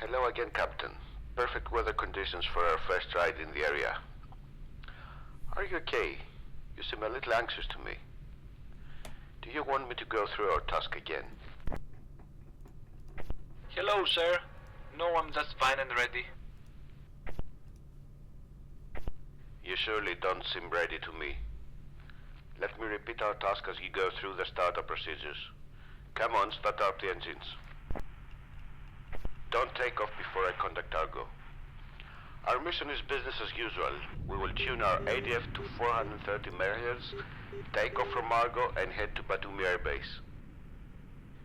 Hello again, Captain. Perfect weather conditions for our first ride in the area. Are you okay? You seem a little anxious to me. Do you want me to go through our task again? Hello, sir. No, I'm just fine and ready. You surely don't seem ready to me. Let me repeat our task as you go through the startup procedures. Come on, start up the engines. Don't take off before I contact Argo. Our mission is business as usual. We will tune our ADF to 430 MHz, take off from Argo and head to Batumi Air Base.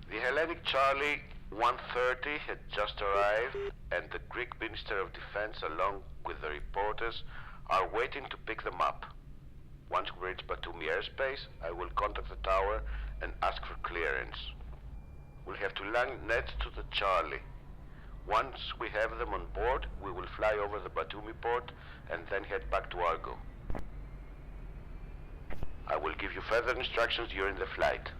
The Hellenic Charlie 130 had just arrived, and the Greek Minister of Defense, along with the reporters, are waiting to pick them up. Once we reach Batumi airspace, I will contact the tower and ask for clearance. We'll have to land next to the Charlie. Once we have them on board, we will fly over the Batumi port and then head back to Argo. I will give you further instructions during the flight.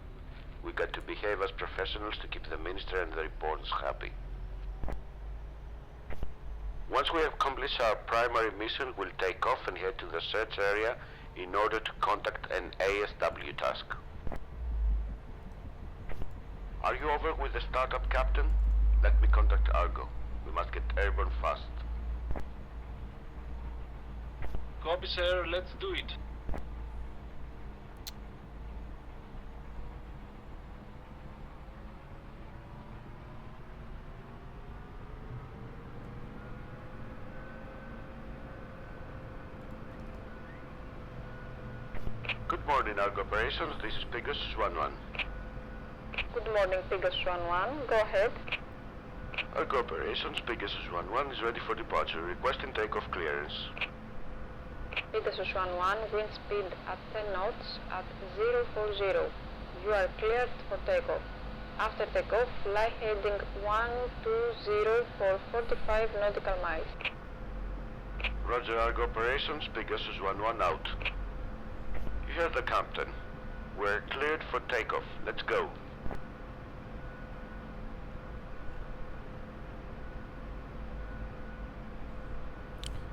We got to behave as professionals to keep the minister and the reporters happy. Once we have accomplished our primary mission, we'll take off and head to the search area in order to contact an ASW task. Are you over with the startup, Captain? Let me contact Argo. We must get airborne fast. Copy, sir. Let's do it. Good morning, Argo Operations. This is Pegasus 1-1. Good morning, Pegasus 1-1. Go ahead. Argo Operations, Pegasus 1-1 is ready for departure. Requesting takeoff clearance. Pegasus 1-1, wind speed at 10 knots at 040. You are cleared for takeoff. After takeoff, fly heading 120 for 45 nautical miles. Roger, Argo Operations, Pegasus 1-1 out. You heard the captain. We're cleared for takeoff. Let's go.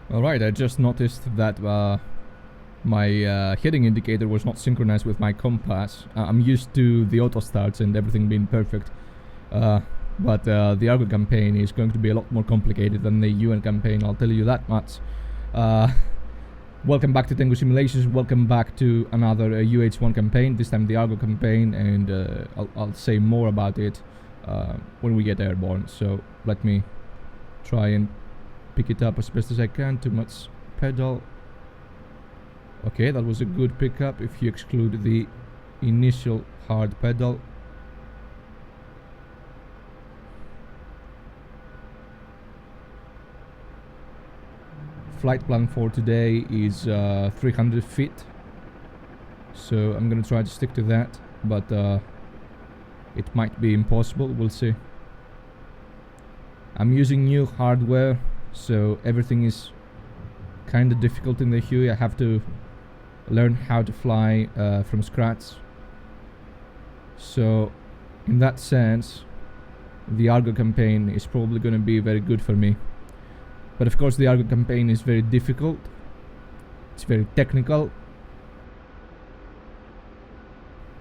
Alright, I just noticed that my heading indicator was not synchronized with my compass. I'm used to the auto starts and everything being perfect. But the Argo campaign is going to be a lot more complicated than the UN campaign, I'll tell you that much. Welcome back to Tengu Simulations, welcome back to another UH-1 campaign, this time the Argo campaign, and I'll say more about it when we get airborne. So let me try and pick it up as best as I can. Too much pedal. Okay, that was a good pickup if you exclude the initial hard pedal. Flight plan for today is 300 feet, so I'm gonna try to stick to that, but it might be impossible, we'll see. I'm using new hardware, so everything is kinda difficult in the Huey. I have to learn how to fly from scratch, so in that sense the Argo campaign is probably gonna be very good for me. But of course the Argo campaign is very difficult, it's very technical,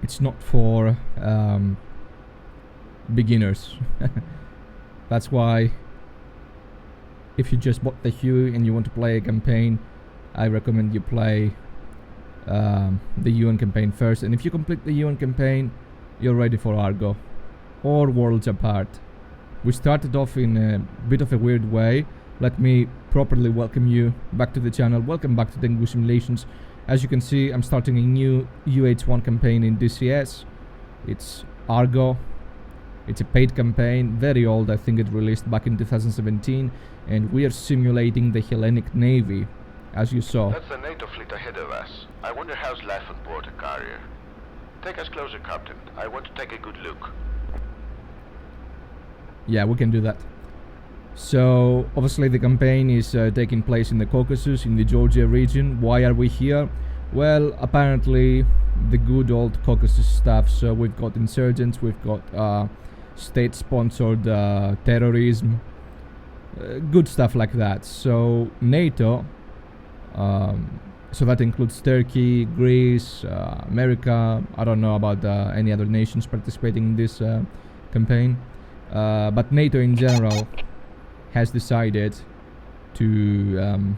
it's not for beginners. That's why if you just bought the Huey and you want to play a campaign, I recommend you play the UN campaign first, and if you complete the UN campaign, you're ready for Argo or Worlds Apart. We started off in a bit of a weird way. Let me properly welcome you back to the channel. Welcome back to Tengu Simulations. As you can see, I'm starting a new UH-1 campaign in DCS. It's Argo. It's a paid campaign, very old. I think it released back in 2017, and we are simulating the Hellenic Navy, as you saw. That's the NATO fleet ahead of us. I wonder how's life on board a carrier. Take us closer, Captain. I want to take a good look. Yeah, we can do that. So obviously the campaign is taking place in the Caucasus, in the Georgia region. Why are we here? Well, apparently the good old Caucasus stuff. So we've got insurgents, we've got state-sponsored terrorism, good stuff like that. So NATO, so that includes Turkey, Greece, America. I don't know about any other nations participating in this campaign, but NATO in general has decided to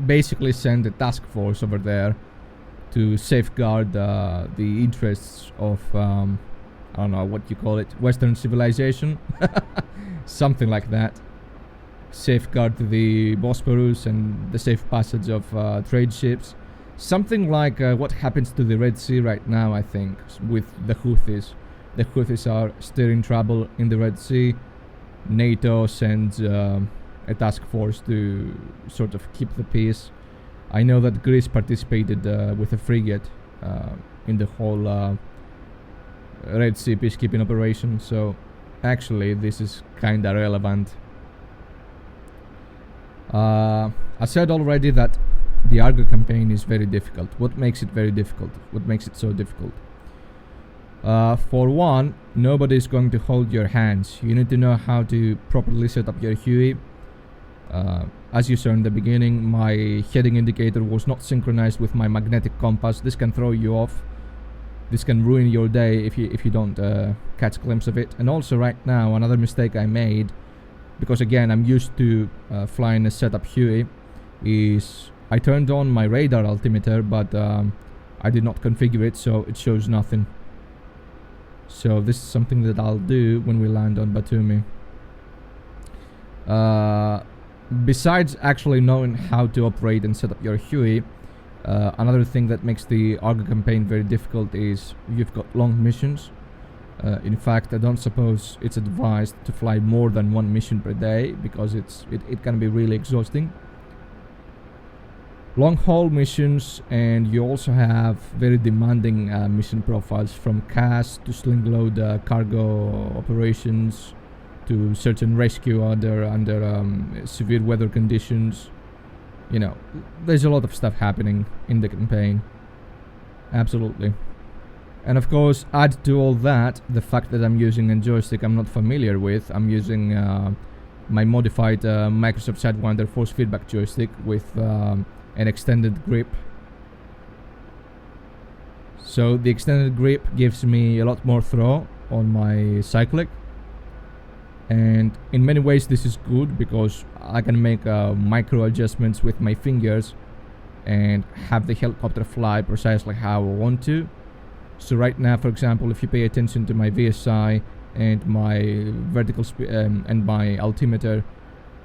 basically send a task force over there to safeguard the interests of I don't know what you call it, Western civilization, something like that. Safeguard the Bosporus and the safe passage of trade ships, something like what happens to the Red Sea right now, I think, with the Houthis. The Houthis are stirring trouble in the Red Sea. NATO sends a task force to sort of keep the peace. I know that Greece participated with a frigate in the whole Red Sea peacekeeping operation, so actually this is kinda relevant. I said already that the Argo campaign is very difficult. What makes it very difficult? What makes it so difficult? For one, nobody is going to hold your hands. You need to know how to properly set up your Huey. As you saw in the beginning, my heading indicator was not synchronized with my magnetic compass. This can throw you off. This can ruin your day if you don't catch a glimpse of it. And also right now, another mistake I made, because again I'm used to flying a setup Huey, is I turned on my radar altimeter, but I did not configure it, so it shows nothing. So this is something that I'll do when we land on Batumi. Besides actually knowing how to operate and set up your Huey, another thing that makes the Argo campaign very difficult is you've got long missions. In fact, I don't suppose it's advised to fly more than one mission per day, because it can be really exhausting. Long haul missions, and you also have very demanding mission profiles, from CAS to sling load cargo operations to search and rescue under severe weather conditions. You know, there's a lot of stuff happening in the campaign. Absolutely. And of course, add to all that the fact that I'm using a joystick I'm not familiar with. I'm using my modified Microsoft Sidewinder force feedback joystick with an extended grip. So the extended grip gives me a lot more throw on my cyclic. And in many ways this is good, because I can make micro adjustments with my fingers and have the helicopter fly precisely how I want to. So right now, for example, if you pay attention to my VSI and my vertical and my altimeter,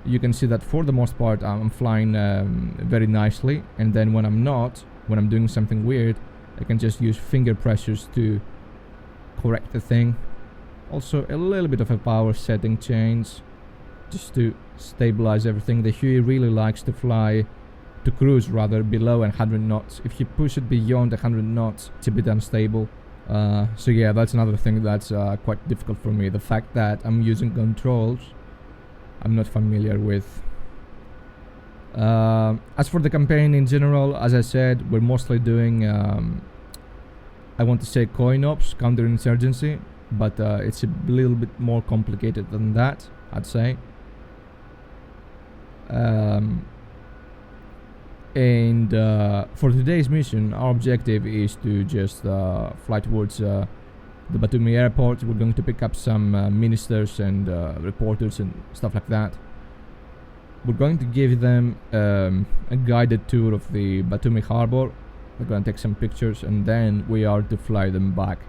you can see that for the most part I'm flying very nicely, and then when I'm not, when I'm doing something weird, I can just use finger pressures to correct the thing. Also a little bit of a power setting change just to stabilize everything. The Huey really likes to fly, to cruise rather, below 100 knots. If you push it beyond 100 knots, it's a bit unstable. So yeah, that's another thing that's quite difficult for me. The fact that I'm using controls I'm not familiar with. As for the campaign in general, as I said, we're mostly doing, I want to say coin ops, counterinsurgency, but it's a little bit more complicated than that, I'd say. And for today's mission, our objective is to just fly towards the Batumi airport. We're going to pick up some ministers and reporters and stuff like that. We're going to give them a guided tour of the Batumi harbor. We're going to take some pictures, and then we are to fly them back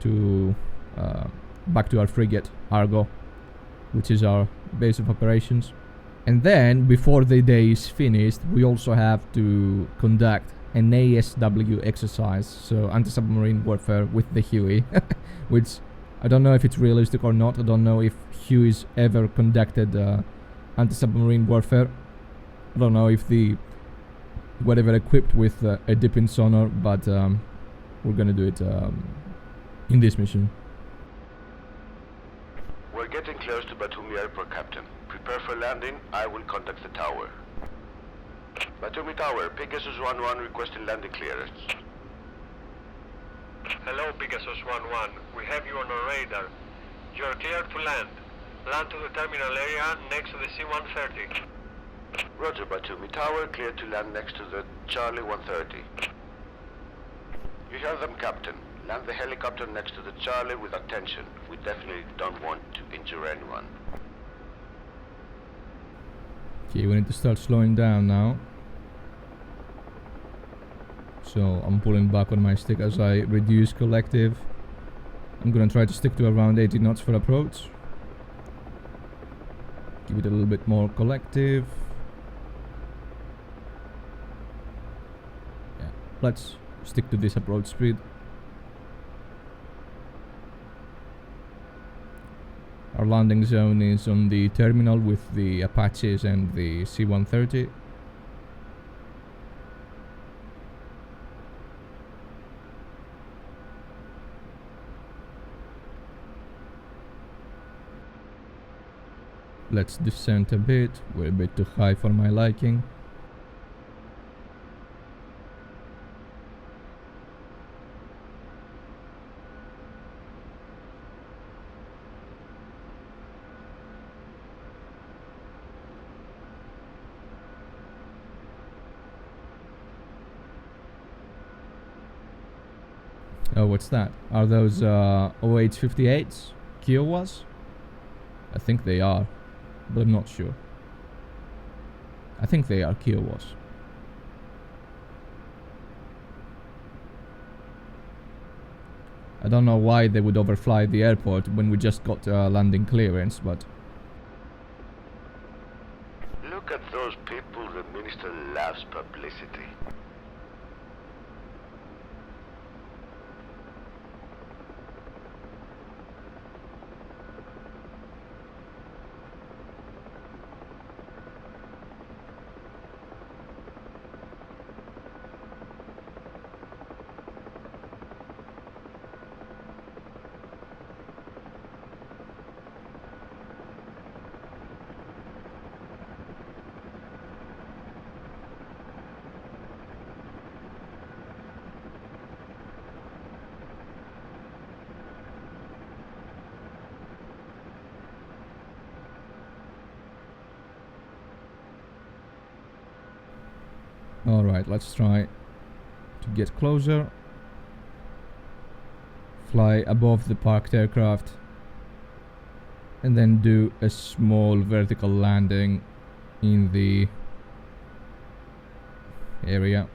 to our frigate Argo, which is our base of operations. And then, before the day is finished, we also have to conduct an ASW exercise, so anti-submarine warfare with the Huey, which I don't know if it's realistic or not. I don't know if Huey's ever conducted anti-submarine warfare. I don't know if they were ever equipped with a dipping sonar, but we're gonna do it in this mission. We're getting close to Batumi Airport, Captain. Prepare for landing. I will contact the tower. Batumi Tower, Pegasus 1-1 requesting landing clearance. Hello, Pegasus 1-1. We have you on our radar. You are cleared to land. Land to the terminal area next to the C-130. Roger, Batumi Tower, clear to land next to the Charlie 130. You hear them, Captain. Land the helicopter next to the Charlie with attention. We definitely don't want to injure anyone. Okay, we need to start slowing down now. So I'm pulling back on my stick as I reduce collective. I'm gonna try to stick to around 80 knots for approach. Give it a little bit more collective. Yeah, let's stick to this approach speed. Our landing zone is on the terminal with the Apaches and the C-130. Let's descend a bit. We're a bit too high for my liking. Oh, what's that? Are those UH-58s? Kiowas? I think they are, but I'm not sure. I think they are Kiowas. I don't know why they would overfly the airport when we just got landing clearance, but... Look at those people. The minister loves publicity. Alright, let's try to get closer. Fly above the parked aircraft. And then do a small vertical landing in the area.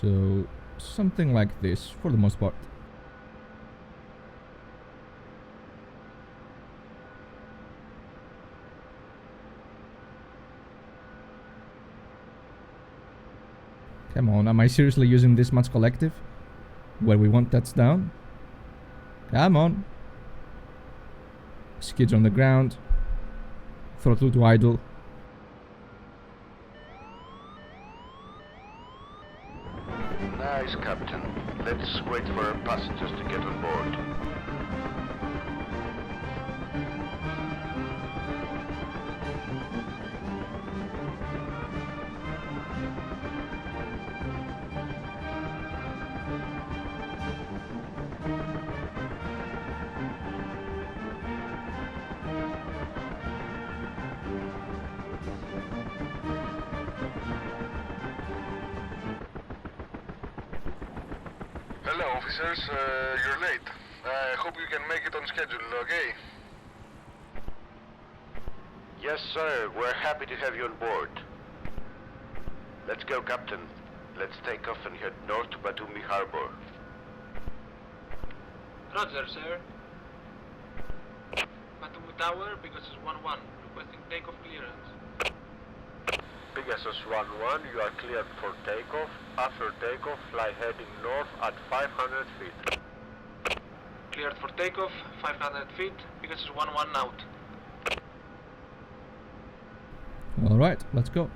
So, something like this, for the most part. Come on, am I seriously using this much collective? Where we want touchdown? Come on. Skids on the ground. Throttle to idle. Nice, Captain. Let's wait for our passengers to get on board. Hello, officers. You're late. I hope you can make it on schedule, okay? Yes, sir. We're happy to have you on board. Let's go, Captain. Let's take off and head north to Batumi Harbor. Roger, sir. Batumi Tower, Pegasus 1-1, requesting takeoff clearance. Pegasus 1-1, you are cleared for takeoff. After takeoff, fly heading north at 500 feet. Cleared for takeoff, 500 feet, Pegasus 1-1 out. Alright, let's go.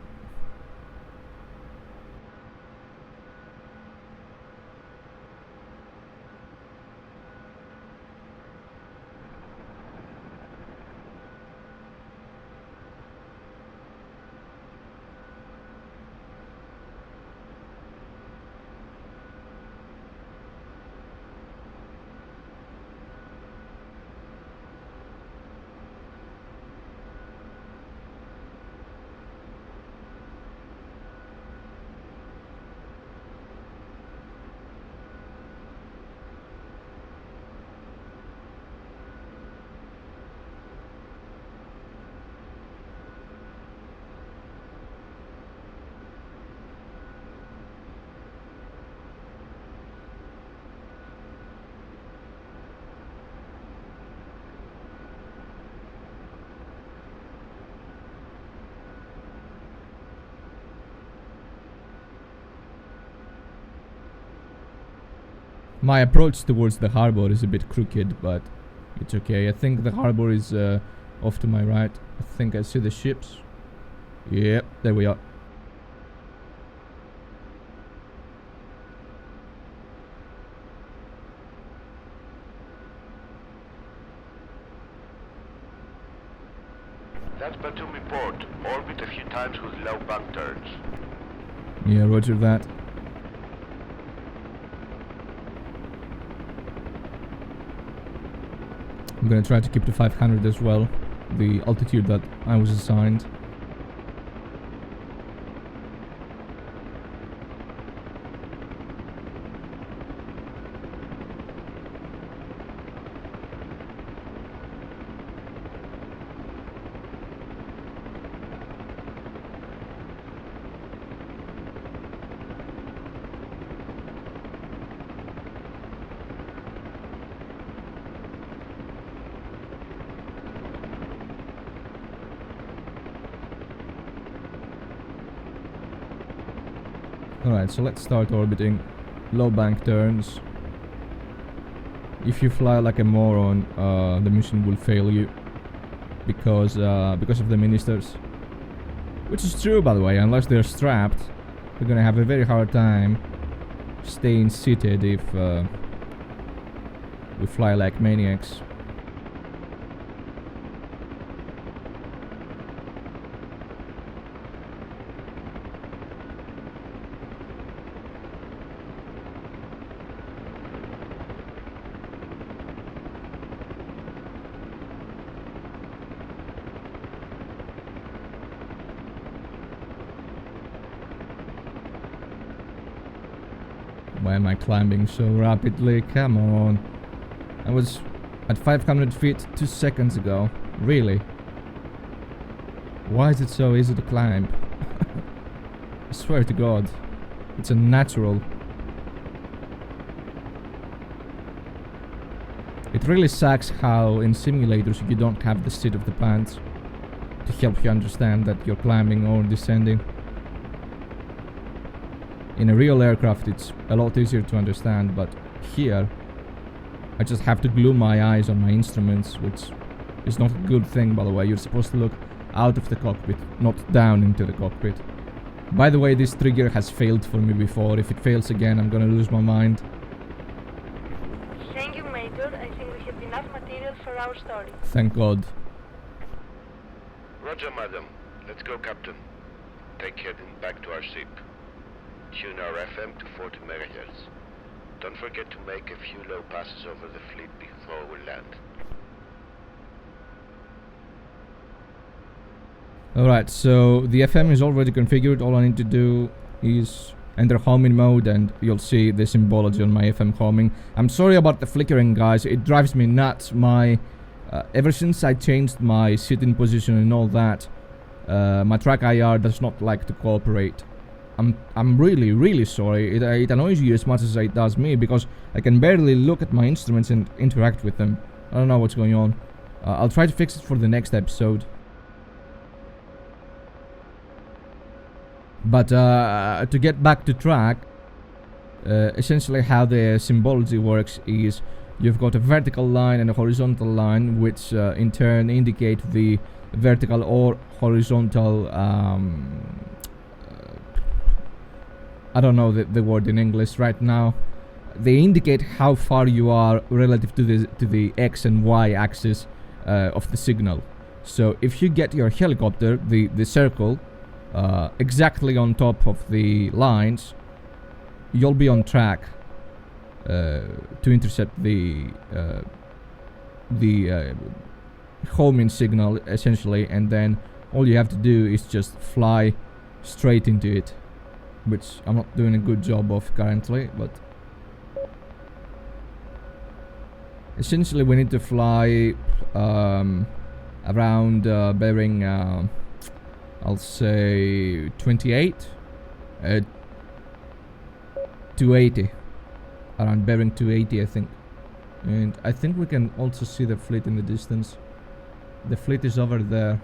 My approach towards the harbor is a bit crooked, but it's okay. I think the harbor is off to my right. I think I see the ships. Yep, there we are. That's Batumi port. Orbit a few times with low bank turns. Yeah, roger that. I'm gonna try to keep to 500 as well, the altitude that I was assigned. Alright, so let's start orbiting. Low bank turns. If you fly like a moron, the mission will fail you. Because of the ministers. Which is true, by the way. Unless they're strapped, they're gonna have a very hard time staying seated if we fly like maniacs. Why am I climbing so rapidly? Come on. I was at 500 feet 2 seconds ago. Really? Why is it so easy to climb? I swear to God. It's unnatural. It really sucks how in simulators you don't have the seat of the pants to help you understand that you're climbing or descending. In a real aircraft it's a lot easier to understand, but here I just have to glue my eyes on my instruments, which is not a good thing, by the way. You're supposed to look out of the cockpit, not down into the cockpit. By the way, this trigger has failed for me before. If it fails again, I'm gonna lose my mind. Thank you, Major. I think we have enough material for our story. Thank God. Roger, madam. Let's go, Captain. Take heading back to our ship. Tune our FM to 40 MHz. Don't forget to make a few low passes over the fleet before we land. Alright, so the FM is already configured. All I need to do is enter homing mode and you'll see the symbology on my FM homing. I'm sorry about the flickering, guys. It drives me nuts. Ever since I changed my sitting position and all that, my track IR does not like to cooperate. I'm really sorry. It annoys you as much as it does me, because I can barely look at my instruments and interact with them. I don't know what's going on. I'll try to fix it for the next episode. But to get back to track, essentially how the symbology works is you've got a vertical line and a horizontal line, which in turn indicate the vertical or horizontal I don't know the word in English right now. They indicate how far you are relative to the X and Y axis of the signal. So if you get your helicopter, the circle, exactly on top of the lines, you'll be on track to intercept the homing signal, essentially, and then all you have to do is just fly straight into it, which I'm not doing a good job of currently, but essentially we need to fly around bearing I'll say 28 280, around bearing 280 I think. And I think we can also see the fleet in the distance. The fleet is over there,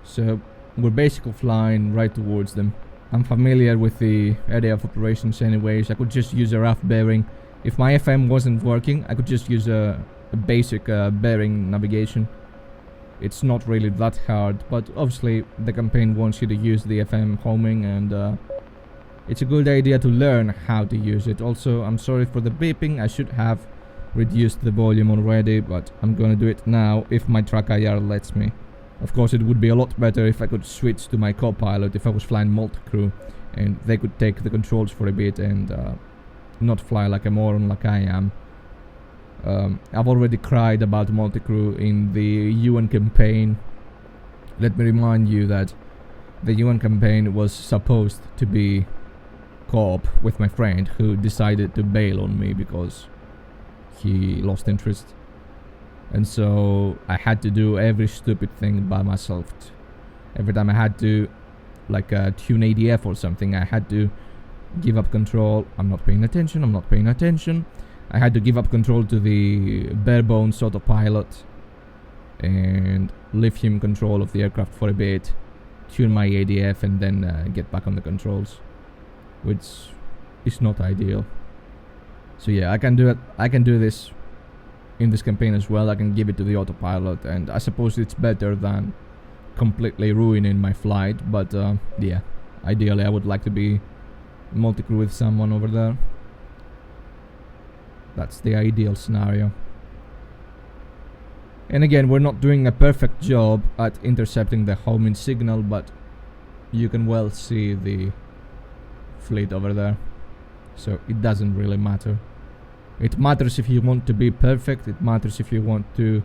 so we're basically flying right towards them. I'm familiar with the area of operations anyways. I could just use a rough bearing If my FM wasn't working, I could just use a basic bearing navigation. It's not really that hard, but obviously the campaign wants you to use the FM homing, and it's a good idea to learn how to use it. Also, I'm sorry for the beeping. I should have reduced the volume already, but I'm gonna do it now if my track IR lets me. Of course, it would be a lot better if I could switch to my co-pilot if I was flying multi-crew and they could take the controls for a bit and not fly like a moron like I am. I've already cried about multi-crew in the UN campaign. Let me remind you that the UN campaign was supposed to be co-op with my friend, who decided to bail on me because he lost interest. And so I had to do every stupid thing by myself. Every time I had to, like, tune ADF or something, I had to give up control. I'm not paying attention. I had to give up control to the bare bones autopilot and leave him control of the aircraft for a bit, tune my ADF, and then get back on the controls, which is not ideal. So yeah, I can do it. I can do this in this campaign as well. I can give it to the autopilot, and I suppose it's better than completely ruining my flight. But yeah, ideally I would like to be multi-crew with someone over there. That's the ideal scenario. And again, we're not doing a perfect job at intercepting the homing signal, but you can well see the fleet over there, so it doesn't really matter. It matters if you want to be perfect. It matters if you want to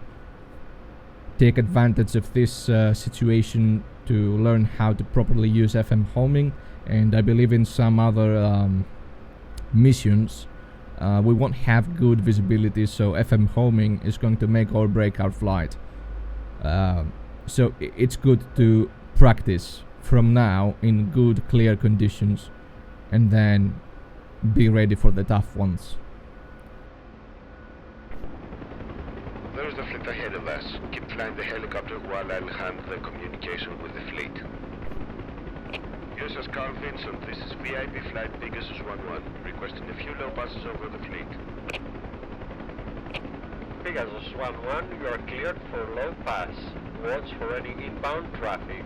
take advantage of this situation to learn how to properly use FM homing. And I believe in some other missions we won't have good visibility, so FM homing is going to make or break our flight. So it's good to practice from now in good, clear conditions, and then be ready for the tough ones. There's the fleet ahead of us. Keep flying the helicopter while I'll handle the communication with the fleet. USS Carl Vincent, this is VIP flight Pegasus 1-1, requesting a few low passes over the fleet. Pegasus 1-1, you are cleared for low pass. Watch for any inbound traffic.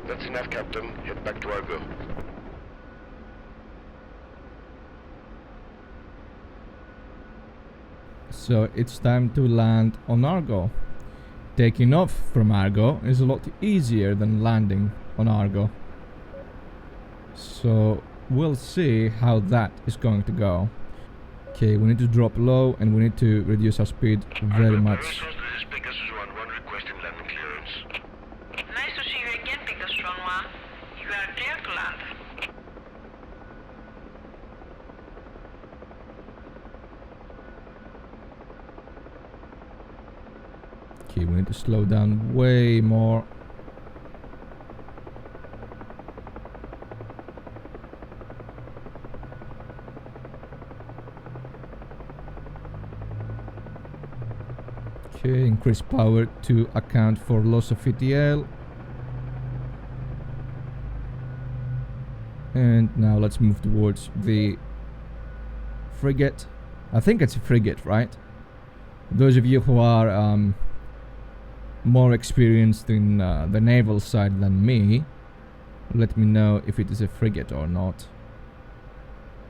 That's enough, Captain. Head back to Argo. So it's time to land on Argo. Taking off from Argo is a lot easier than landing on Argo. So we'll see how that is going to go. Okay, we need to drop low and we need to reduce our speed very much. This is Pegasus 1-1 requesting landing clearance. Nice to see you again, Pegasus 1-1. You are clear to land. Okay, we need to slow down way more. Okay, increase power to account for loss of ETL. And now let's move towards the frigate. I think it's a frigate, right? Those of you who are more experienced in the naval side than me, let me know if it is a frigate or not.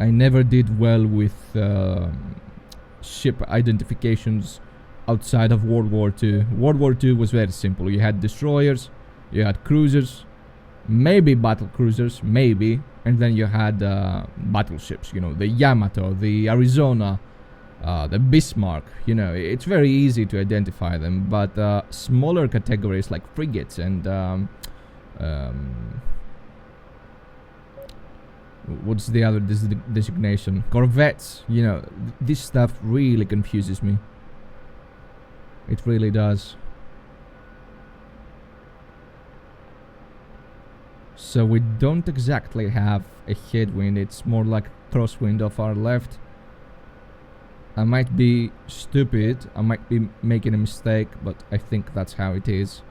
I never did well with ship identifications outside of World War II. World War II was very simple. You had destroyers, you had cruisers, maybe battle cruisers, maybe, and then you had battleships, you know, the Yamato, the Arizona, the Bismarck, you know, it's very easy to identify them, but smaller categories like frigates and what's the other designation? Corvettes, you know, this stuff really confuses me. It really does. So we don't exactly have a headwind, it's more like crosswind off our left. I might be stupid, I might be making a mistake, but I think that's how it is.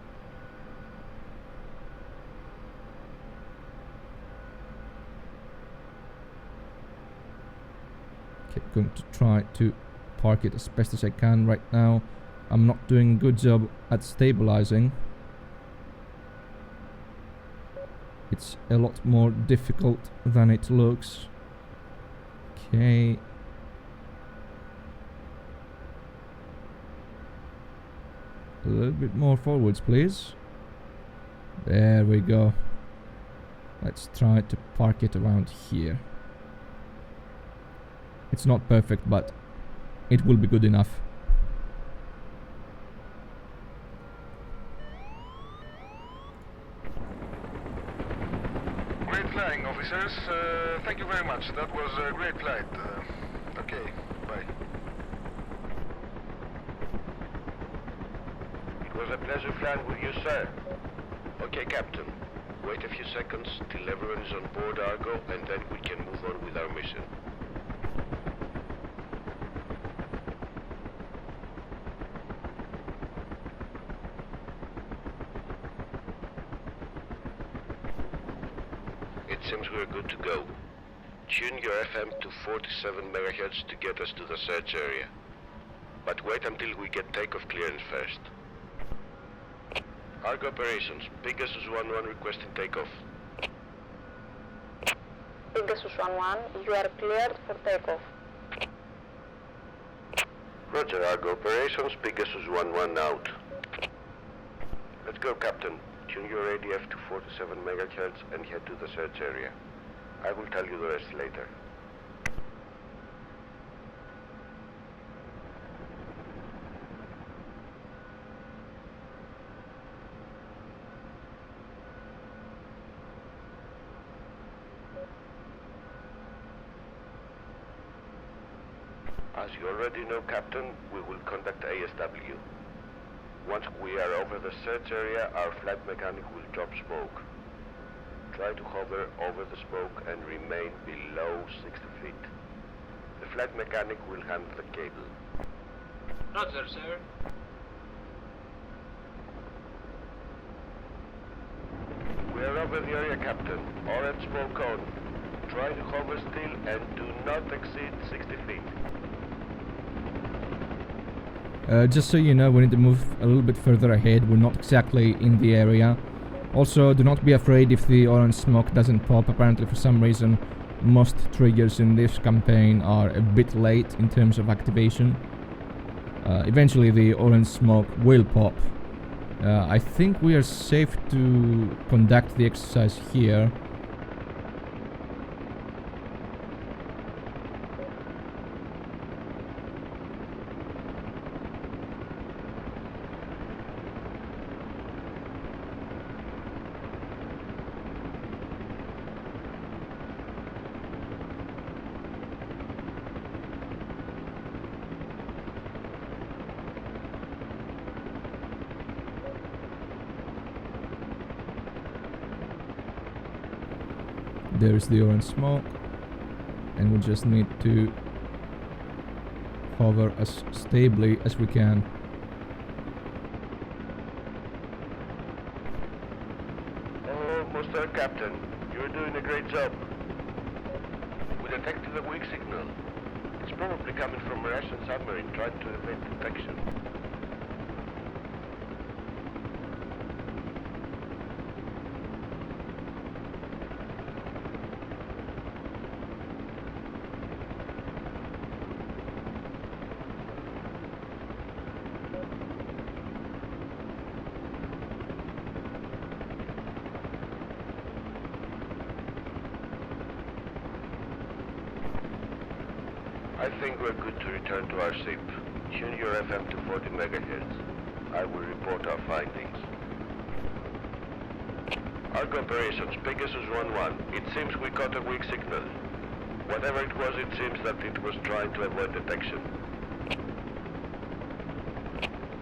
Okay, going to try to park it as best as I can right now. I'm not doing a good job at stabilizing. It's a lot more difficult than it looks. Okay. A little bit more forwards, please. There we go. Let's try to park it around here. It's not perfect, but it will be good enough. Great flying, officers. Thank you very much. That was a great flight. Okay, bye. It was a pleasure flying with you, sir. Okay, Captain. Wait a few seconds till everyone is on board Argo, and then we can move on with our mission. It seems we're good to go. Tune your FM to 47 MHz to get us to the search area. But wait until we get takeoff clearance first. Argo operations, Pegasus 1-1 requesting takeoff. Pegasus 1-1, you are cleared for takeoff. Roger, Argo operations, Pegasus 1-1 out. Let's go, Captain. Tune your ADF to 47 MHz and head to the search area. I will tell you the rest later. As you already know, Captain, we will conduct ASW. Once we are over the search area, our flight mechanic will drop smoke. Try to hover over the smoke and remain below 60 feet. The flight mechanic will handle the cable. Roger, sir. We are over the area, Captain. Orange smoke on. Try to hover still and do not exceed 60 feet. Just so you know, we need to move a little bit further ahead. We're not exactly in the area. Also, do not be afraid if the orange smoke doesn't pop. Apparently, for some reason, most triggers in this campaign are a bit late in terms of activation. Eventually, the orange smoke will pop. I think we are safe to conduct the exercise here. There's the orange smoke, and we just need to hover as stably as we can. Almost there, Captain. You're doing a great job. We detected a weak signal. It's probably coming from a Russian submarine trying to evade detection. I think we're good to return to our ship. Tune your FM to 40 megahertz. I will report our findings. Argo operations, Pegasus 1-1. It seems we caught a weak signal. Whatever it was, it seems that it was trying to avoid detection.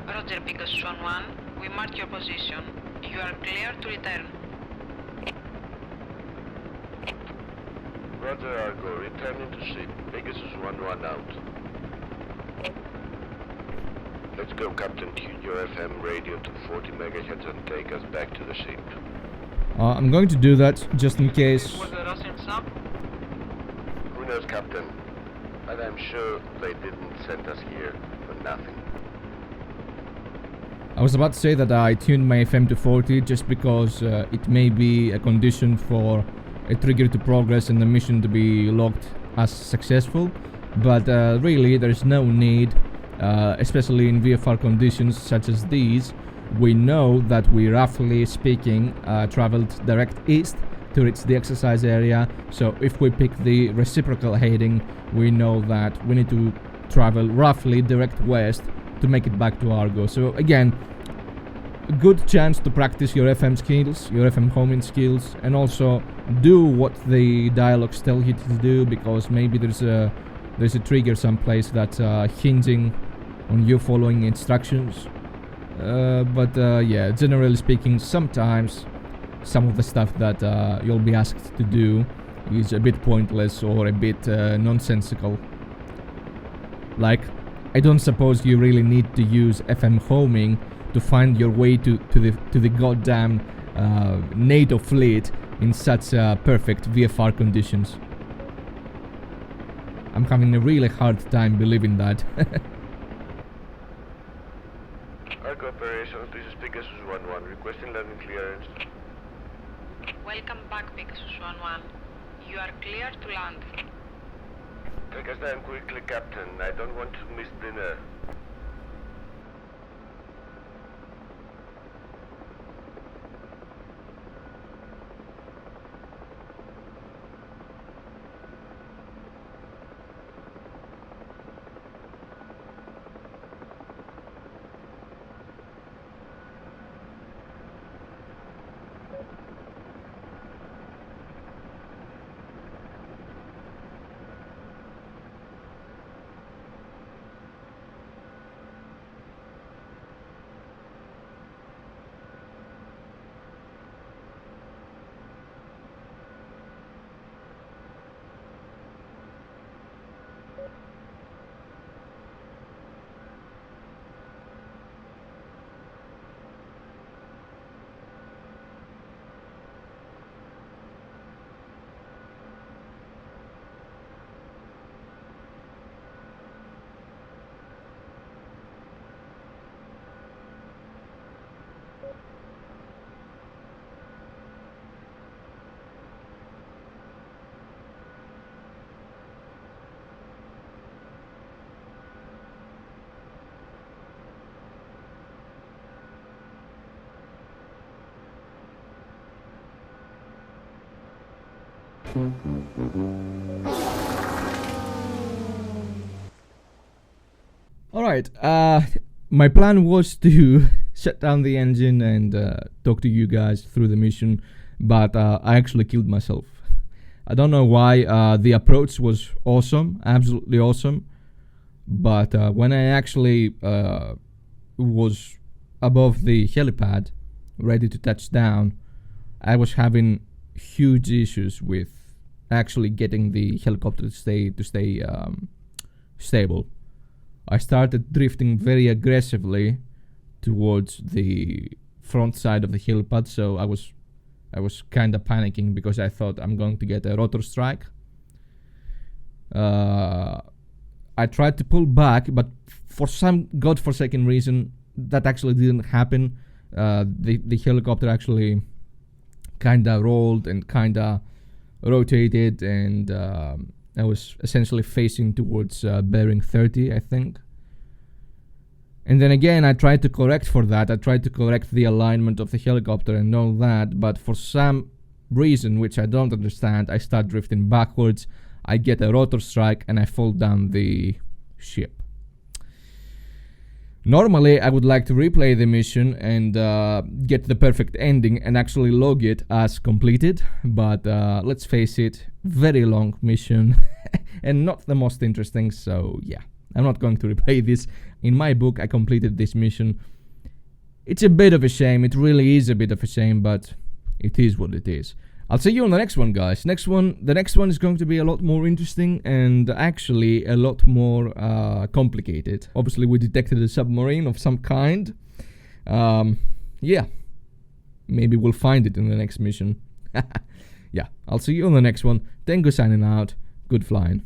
Roger, Pegasus 1-1. We mark your position. You are clear to return. Roger, Argo. Returning to ship. Pegasus 1-1 out. Let's go, Captain. Tune your FM radio to 40 megahertz and take us back to the ship. I'm going to do that just in case. Was the Russian sub? Who knows, Captain? But I'm sure they didn't send us here for nothing. I was about to say that I tuned my FM to 40 just because it may be a condition for a trigger to progress and the mission to be logged as successful, but really there's no need, especially in VFR conditions such as these. We know that we, roughly speaking, traveled direct east to reach the exercise area, so if we pick the reciprocal heading, we know that we need to travel roughly direct west to make it back to Argo. So again, a good chance to practice your FM skills, your FM homing skills, and also do what the dialogues tell you to do, because maybe there's a trigger someplace that's hinging on you following instructions. But yeah, generally speaking, sometimes some of the stuff that you'll be asked to do is a bit pointless or a bit nonsensical. Like, I don't suppose you really need to use FM homing to find your way to the goddamn NATO fleet in such perfect VFR conditions. I'm having a really hard time believing that. Argo operations, this is Pegasus 1-1, requesting landing clearance. Welcome back, Pegasus 1-1. You are clear to land. Take us down quickly, Captain. I don't want to miss dinner. Alright, my plan was to shut down the engine and talk to you guys through the mission, but I actually killed myself. I don't know why. The approach was awesome, absolutely awesome, but when I actually was above the helipad, ready to touch down, I was having huge issues with actually getting the helicopter to stay stable. I started drifting very aggressively towards the front side of the helipad, so I was kind of panicking because I thought I'm going to get a rotor strike. I tried to pull back, but for some godforsaken reason, that actually didn't happen. The helicopter actually kind of rolled and kind of rotated, and I was essentially facing towards bearing 30, I think. And then again, I tried to correct for that. I tried to correct the alignment of the helicopter and all that, but for some reason, which I don't understand, I start drifting backwards. I get a rotor strike and I fall down the ship. Normally, I would like to replay the mission and get the perfect ending and actually log it as completed, but let's face it, very long mission and not the most interesting, so yeah, I'm not going to replay this. In my book, I completed this mission. It's a bit of a shame, it really is a bit of a shame, but it is what it is. I'll see you on the next one, guys. The next one is going to be a lot more interesting and actually a lot more complicated. Obviously, we detected a submarine of some kind. Yeah, maybe we'll find it in the next mission. Yeah, I'll see you on the next one. Tengu signing out. Good flying.